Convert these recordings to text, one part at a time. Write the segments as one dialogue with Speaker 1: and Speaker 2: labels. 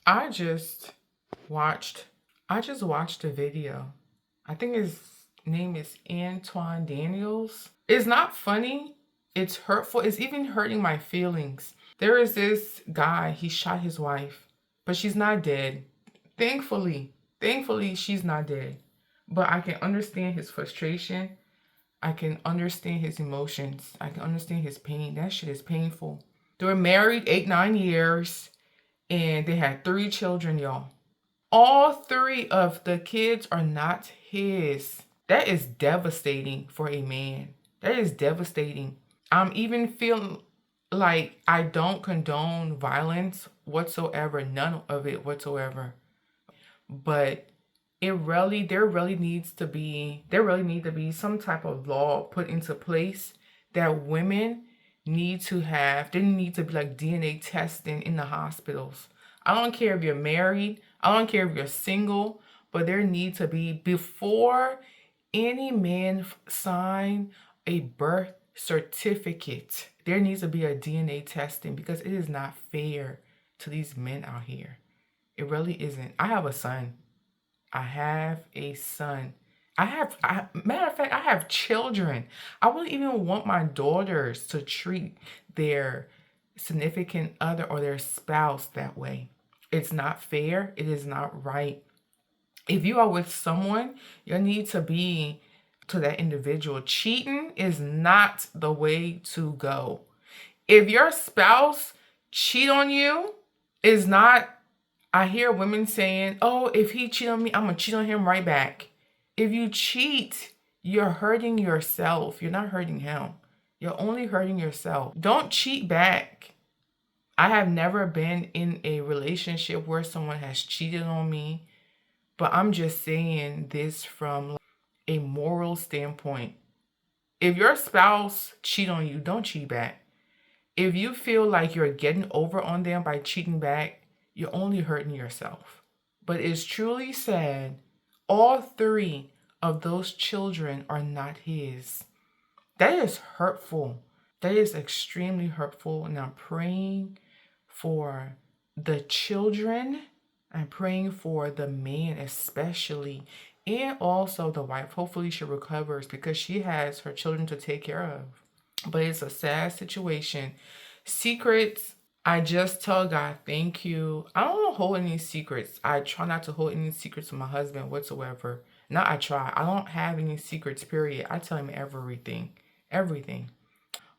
Speaker 1: I just watched I just watched a video. I think his name is Antoine Daniels. It's not funny. It's hurtful. It's even hurting my feelings. There is this guy, he shot his wife, but she's not dead. Thankfully, thankfully she's not dead. But I can understand his frustration. I can understand his emotions. I can understand his pain. That shit is painful. They were married 8, 9 years and they had 3 children, y'all. All 3 of the kids are not his. That is devastating for a man. That is devastating. I'm even feeling like I don't condone violence whatsoever, none of it whatsoever. But there really need to be some type of law put into place that women need to have. There need to be like DNA testing in the hospitals. I don't care if you're married, I don't care if you're single, but there need to be, before any man sign a birth certificate, there needs to be a DNA testing, because it is not fair to these men out here. It really isn't. I have a son. I have a son. Matter of fact, I have children. I wouldn't even want my daughters to treat their significant other or their spouse that way. It's not fair. It is not right. If you are with someone, you need to be to that individual. Cheating is not the way to go. If your spouse cheat on you, is not, I hear women saying, oh, if he cheat on me, I'm going to cheat on him right back. If you cheat, you're hurting yourself. You're not hurting him. You're only hurting yourself. Don't cheat back. I have never been in a relationship where someone has cheated on me, but I'm just saying this from a moral standpoint. If your spouse cheat on you, don't cheat back. If you feel like you're getting over on them by cheating back, you're only hurting yourself. But it's truly sad. All 3 of those children are not his. That is hurtful. That is extremely hurtful. And I'm praying for the children. I'm praying for the man especially. And also the wife. Hopefully she recovers, because she has her children to take care of. But it's a sad situation. Secrets, I just tell God, thank you. I don't hold any secrets. I try not to hold any secrets with my husband whatsoever. Not I try. I don't have any secrets, period. I tell him everything. Everything.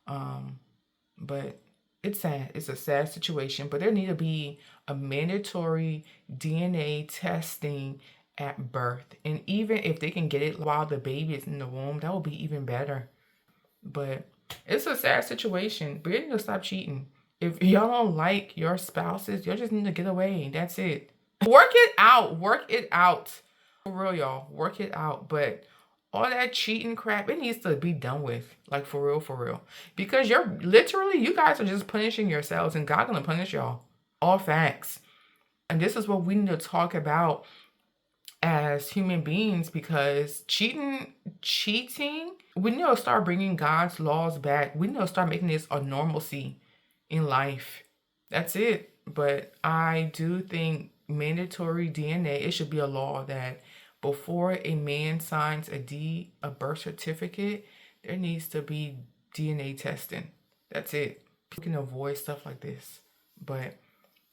Speaker 1: But it's sad. It's a sad situation. But there need to be a mandatory DNA testing at birth. And even if they can get it while the baby is in the womb, that would be even better. But it's a sad situation. But you need to stop cheating. If y'all don't like your spouses, y'all just need to get away. That's it. Work it out. Work it out. For real, y'all. Work it out. But all that cheating crap, it needs to be done with. Like, for real, for real. Because you're literally, you guys are just punishing yourselves, and God gonna punish y'all. All facts. And this is what we need to talk about as human beings, because cheating, we need to start bringing God's laws back. We need to start making this a normalcy in life. That's it. But I do think mandatory DNA, it should be a law that before a man signs a birth certificate, there needs to be DNA testing. That's it. We can avoid stuff like this. But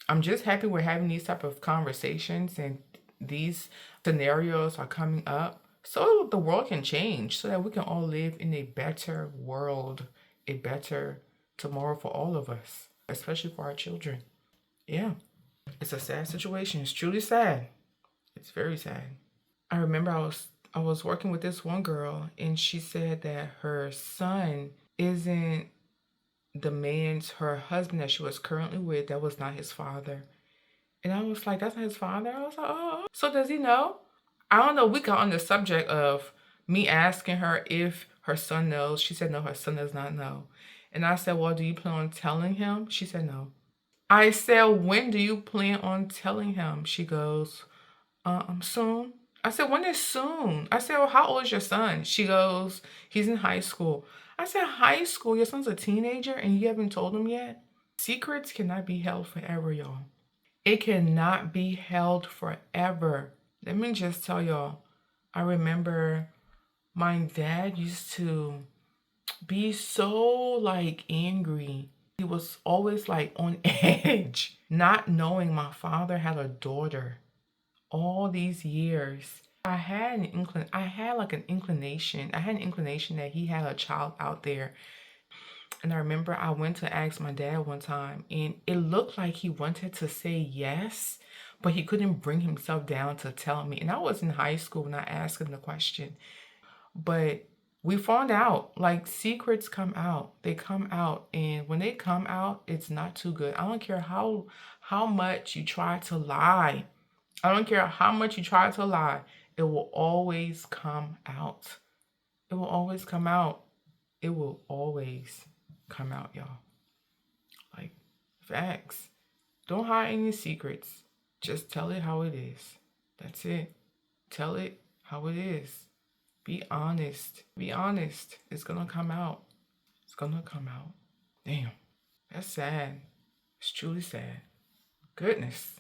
Speaker 1: I'm just happy we're having these type of conversations, and these scenarios are coming up so the world can change, so that we can all live in a better world, a better tomorrow for all of us, especially for our children. Yeah, it's a sad situation. It's truly sad. It's very sad. I remember I was working with this one girl, and she said that her son isn't her husband that she was currently with, that was not his father. And I was like, that's not his father? I was like, oh. So does he know? I don't know. We got on the subject of me asking her if her son knows. She said, no, her son does not know. And I said, well, do you plan on telling him? She said, no. I said, when do you plan on telling him? She goes, soon. I said, when is soon? I said, well, how old is your son? She goes, he's in high school. I said, high school? Your son's a teenager and you haven't told him yet? Secrets cannot be held forever, y'all. It cannot be held forever. Let me just tell y'all, I remember my dad used to be so like angry. He was always like on edge, not knowing my father had a daughter all these years. I had like an inclination. I had an inclination that he had a child out there. And I remember I went to ask my dad one time, and it looked like he wanted to say yes, but he couldn't bring himself down to tell me. And I was in high school when I asked him the question. But we found out like secrets come out. They come out, and when they come out, it's not too good. I don't care how much you try to lie. I don't care how much you try to lie. It will always come out. It will always come out. It will always come out, y'all. Like, facts. Don't hide any secrets. Just tell it how it is. That's it. Tell it how it is. Be honest. Be honest. It's gonna come out. It's gonna come out. Damn. That's sad. It's truly sad. Goodness.